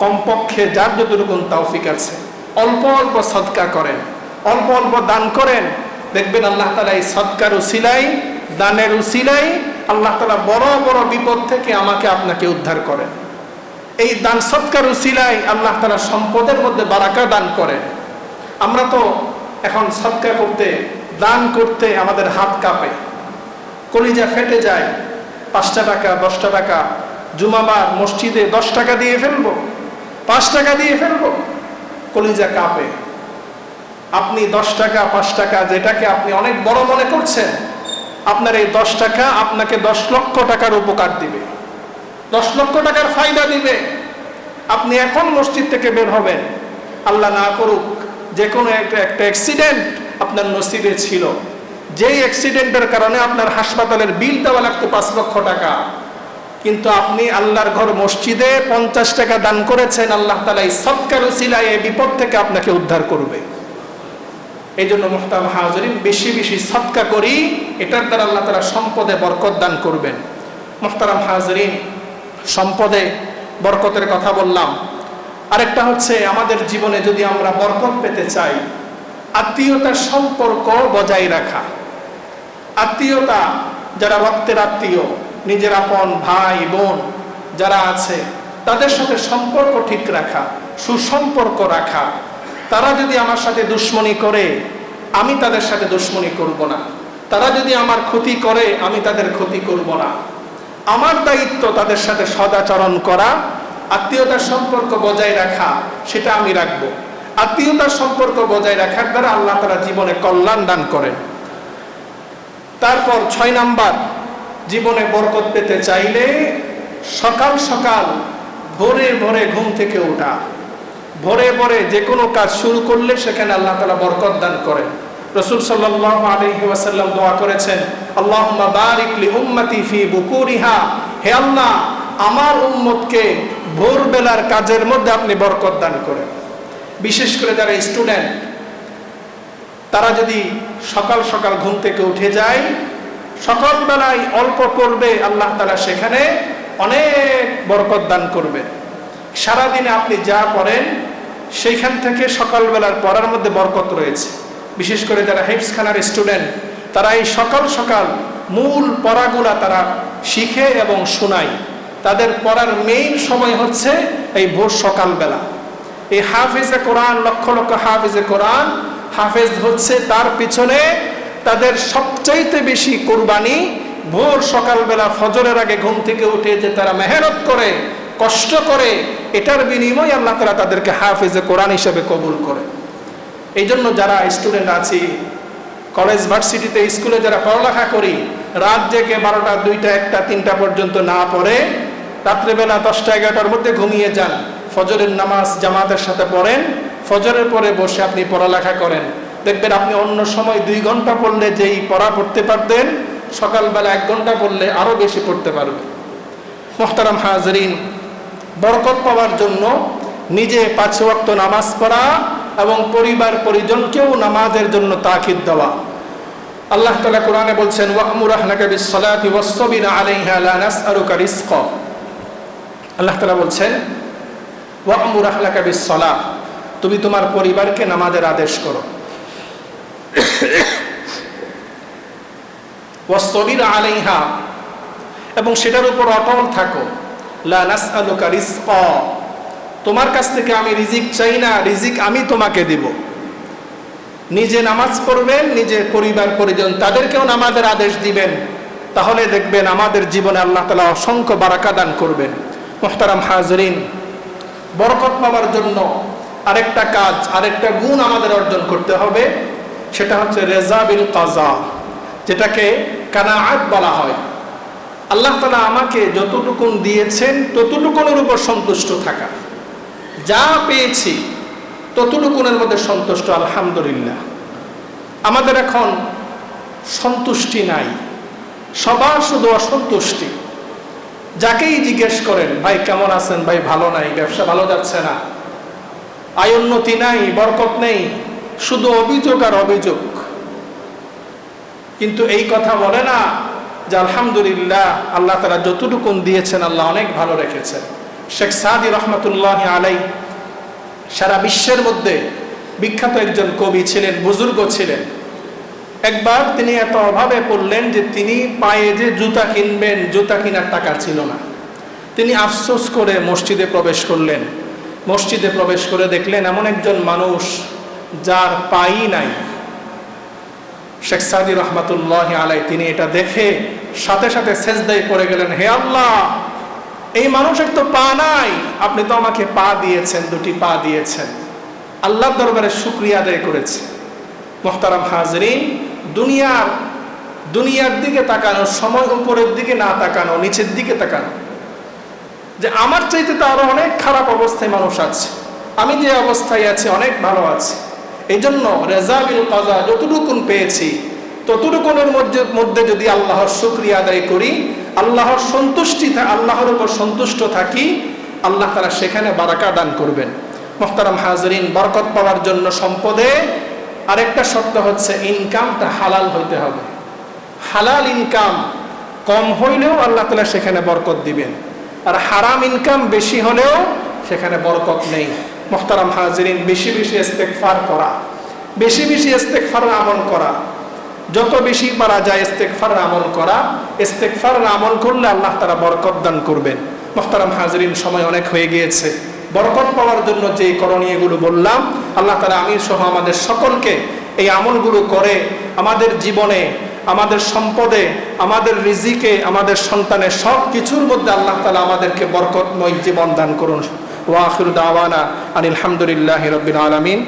কমপক্ষে যার যতটুকু তৌফিক আছে অল্প অল্প সদকা করেন, অল্প অল্প দান করেন। দেখবেন আল্লাহ তাআলা এই সদকার উসিলাই, দানের উসিলাই আল্লাহ তাআলা বড় বড় বিপদ থেকে আমাকে আপনাকে উদ্ধার করেন। এই দান সদকার উসিলাই আল্লাহ তাআলা সম্পদের মধ্যে বারাকা দান করেন। আমরা তো এখন সদকা করতে, দান করতে আমাদের হাত কাঁপে, কলিজা ফেটে যায়। 5 টাকা 10 টাকা, জুমাবার মসজিদে 10 টাকা দিয়ে ফেলবো, 5 টাকা দিয়ে ফেলবো, কলিজা কাঁপে। আপনি 10 টাকা 5 টাকা যেটাকে আপনি অনেক বড় মনে করছেন, আপনার এই 10 টাকা আপনাকে 10 লক্ষ টাকার উপকার দিবে, 10 লক্ষ টাকার ফায়দা দিবে। আপনি এখন মসজিদ থেকে বের হবেন, আল্লাহ না করুক যে কোনো একটা অ্যাক্সিডেন্ট আপনার নসিবে ছিল, যেই অ্যাক্সিডেন্টের কারণে আপনার হাসপাতালের বিল দেওয়া লাগতো 5 লক্ষ টাকা, কিন্তু আপনি আল্লাহর ঘর মসজিদে 50 টাকা দান করেছেন, আল্লাহ তাআলা এই সদকার উসিলায় এই বিপদ থেকে আপনাকে উদ্ধার করবে। এই জন্য মুহতারাম হাজিরিন, বেশি বেশি সদকা করি, এটার দ্বারা আল্লাহ তাআলা সম্পদে বরকত দান করবেন। মুহতারাম হাজিরিন, সম্পদে বরকতের কথা বললাম। আরেকটা হচ্ছে, আমাদের জীবনে যদি আমরা বরকত পেতে চাই, আত্মীয়তার সম্পর্ক বজায় রাখা। আত্মীয়তা, যারা রক্তের আত্মীয়, নিজের আপন ভাই বোন যারা আছে, তাদের সাথে সম্পর্ক ঠিক রাখা, সুসম্পর্ক রাখা। তারা যদি আমার সাথে দুশ্মনী করে, আমি তাদের সাথে দুশ্মনী করব না। তারা যদি আমার ক্ষতি করে, আমি তাদের ক্ষতি করব না। আমার দায়িত্ব তাদের সাথে সদাচরণ করা, আত্মীয়তার সম্পর্ক বজায় রাখা, সেটা আমি রাখব। আত্মীয়তার সম্পর্ক বজায় রাখার দ্বারা আল্লাহ তাআলা জীবনে কল্যাণ দান করেন। তারপর 6 নাম্বার, জীবনে বরকত পেতে চাইলে সকাল সকাল ভোরে ভোরে ঘুম থেকে ওঠা। ভোরে ভোরে যে কোনো কাজ শুরু করলে সেখানে আল্লাহ তাআলা বরকত দান করেন। রাসূল সাল্লাল্লাহু আলাইহি ওয়াসাল্লাম দোয়া করেছেন, আল্লাহুম্মা বারিক লি উম্মতি ফি বুকুরিহা, হে আল্লাহ আমার উম্মতকে ভোরবেলার কাজের মধ্যে আপনি বরকত দান করেন। বিশেষ করে যারা স্টুডেন্ট, তারা যদি সকাল সকাল ঘুম থেকে উঠে যায়, সকালবেলায় অল্প পড়বে, আল্লাহ তাআলা সেখানে অনেক বরকত দান করবে। সারাদিনে আপনি যা পড়েন সেইখান থেকে সকালবেলার পড়ার মধ্যে বরকত রয়েছে। বিশেষ করে যারা হেফজখানার স্টুডেন্ট, তারা এই সকাল সকাল মূল পড়াগুলা তারা শিখে এবং শোনায়। তাদের পড়ার মেইন সময় হচ্ছে এই ভোর সকালবেলা। এই হাফেজে কোরআন, লক্ষ লক্ষ হাফেজে কোরআন, হাফেজ হচ্ছে তার পিছনে তাদের সবচাইতে বেশি কুরবানি ভোর সকালবেলা ফজরের আগে ঘুম থেকে উঠে যে তারা মেহনত করে, কষ্ট করে, এটার বিনিময়ে আল্লাহ তাআলা তাদেরকে হাফেজে কোরআন হিসেবে কবুল করে। এই জন্য যারা স্টুডেন্ট আছি, কলেজ ভার্সিটিতে স্কুলে যারা পড়ালেখা করি, রাত জেগে 12টা 2টা 1টা 3টা পর্যন্ত না পড়ে রাত্রেবেলা 10টা 11টার মধ্যে ঘুমিয়ে যান, ফজরের নামাজ জামাতের সাথে পড়েন, ফজরের পরে বসে আপনি পড়ালেখা করেন, দেখবেন আপনি অন্য সময় 2 ঘন্টা পড়লে যেই পড়া পড়তে পারতেন, সকালবেলা 1 ঘন্টা পড়লে আরো বেশি পড়তে পারবেন। মুহতারাম হাজরিন, বরকত পাওয়ার জন্য নিজে 5 ওয়াক্ত নামাজ পড়া এবং পরিবার পরিজনকেও নামাজের জন্য তাকিদ দেওয়া। আল্লাহ তাআলা কোরআনে বলছেন, ওয়া'মুর আহলাকা বিস-সালাতি ওয়াসতাবির আলাইহা লা নাসআলুকা রিজকা। আল্লাহ তাআলা বলছেন, ওয়া'মুর আহলাকা বিস-সালাহ, তুমি তোমার পরিবারকে নামাজের আদেশ করো। ওয়াসতাবির আলাইহা, এবং সেটার উপর অটল থাকো। লা নাসআলুকা রিজকা, তোমার কাছ থেকে আমি রিজিক চাই না, রিজিক আমি তোমাকে দিব। নিজে নামাজ পড়বেন, নিজের পরিবার পরিজন তাদেরকেও নামাজের আদেশ দিবেন, তাহলে দেখবেন আমাদের জীবনে আল্লাহ তাআলা অসংখ্য বারাকা দান করবেন। মুহতারাম হাজরিন, বরকত পাওয়ার জন্য আরেকটা কাজ, আরেকটা গুণ আমাদের অর্জন করতে হবে, সেটা হচ্ছে রেজা বিল কাজা, যেটাকে কানাআত বলা হয়। আল্লাহ তাআলা আমাকে যতটুকুন দিয়েছেন ততটুকুনের উপর সন্তুষ্ট থাকা, যা পেয়েছি ততটুকুনের মধ্যে সন্তুষ্ট, আলহামদুলিল্লাহ। আমাদের এখন সন্তুষ্টি নাই, সবার শুধু অসন্তুষ্টি। যাকেই জিজ্ঞেস করেন, ভাই কেমন আছেন, ভাই ভালো নাই, ব্যবসা ভালো যাচ্ছে না, আয় উন্নতি নাই, বরকত নেই, শুধু অভিযোগ আর অভিযোগ। কিন্তু এই কথা বলে না যে আলহামদুলিল্লাহ, আল্লাহ তাআলা যতটুকুন দিয়েছেন আল্লাহ অনেক ভালো রেখেছেন। শেখ সাদি রহমতুল্লাহ আলাই সারা বিশ্বের মধ্যে বিখ্যাত একজন কবি ছিলেন, বুজুর্গ ছিলেন। একবার তিনি এত অভাবে পড়লেন যে তিনি পায়ে যে জুতা কিনবেন, জুতা কেনার টাকা ছিল না। তিনি আফসোস করে মসজিদে প্রবেশ করলেন। মসজিদে প্রবেশ করে দেখলেন এমন একজন মানুষ যার পাই নাই। শেখ সাদি রহমতুল্লাহ আলাই তিনি এটা দেখে সাথে সাথে সেজদায় পড়ে গেলেন, হে আল্লাহ, এই মানুষের তো পা নাই, আপনি তো আমাকে পা দিয়েছেন, 2টি পা দিয়েছেন। আল্লাহর দরবারে শুকরিয়া আদায় করেছে। মুহতারাম হাজরিন, দুনিয়ার দিকে তাকানো, সময় উপরের দিকে না তাকানো, নিচের দিকে তাকানো, যে আমার চাইতে তো আরো অনেক খারাপ অবস্থায় মানুষ আছে, আমি যে অবস্থায় আছি অনেক ভালো আছে। এই জন্য রেজা বিল কাজা, যতটুকুন পেয়েছি ততটুকুনের মধ্যে যদি আল্লাহর শুকরিয়া আদায় করি, আল্লাহর আল্লাহর উপর সন্তুষ্ট থাকি, আল্লাহ তাআলা সেখানে বারাকা দান করবেন। মুহতারাম হাজরিন, বরকত পাওয়ার জন্য সম্পদে আরেকটা শর্ত হচ্ছে ইনকামটা হালাল হইতে হবে। হালাল ইনকাম কম হইলেও আল্লাহ তাআলা সেখানে বরকত দিবেন, আর হারাম ইনকাম বেশি হলেও সেখানে বরকত নেই। মুহতারাম হাজরিন, বেশি বেশি ইস্তেগফার করা, বেশি বেশি ইস্তেগফারের আমল করা, যত বেশি পারা যায় ইস্তেগফারের আমল করা। ইস্তেগফারের আমল করলে আল্লাহ তাআলা বরকত দান করবেন। মুহতারাম হাজরিন, সময় অনেক হয়ে গিয়েছে। বরকত পাওয়ার জন্য যে করণীয়গুলো বললাম, আল্লাহ তাআলা আমি সহ আমাদের সকলকে এই আমলগুলো করে আমাদের জীবনে, আমাদের সম্পদে, আমাদের রিজিকে, আমাদের সন্তানের সব কিছুর মধ্যে আল্লাহ তাআলা আমাদেরকে বরকতময় জীবন দান করুন। ওয়া আখিরু দাওয়ানা আনিল হামদুলিল্লাহি রাব্বিল আলামিন।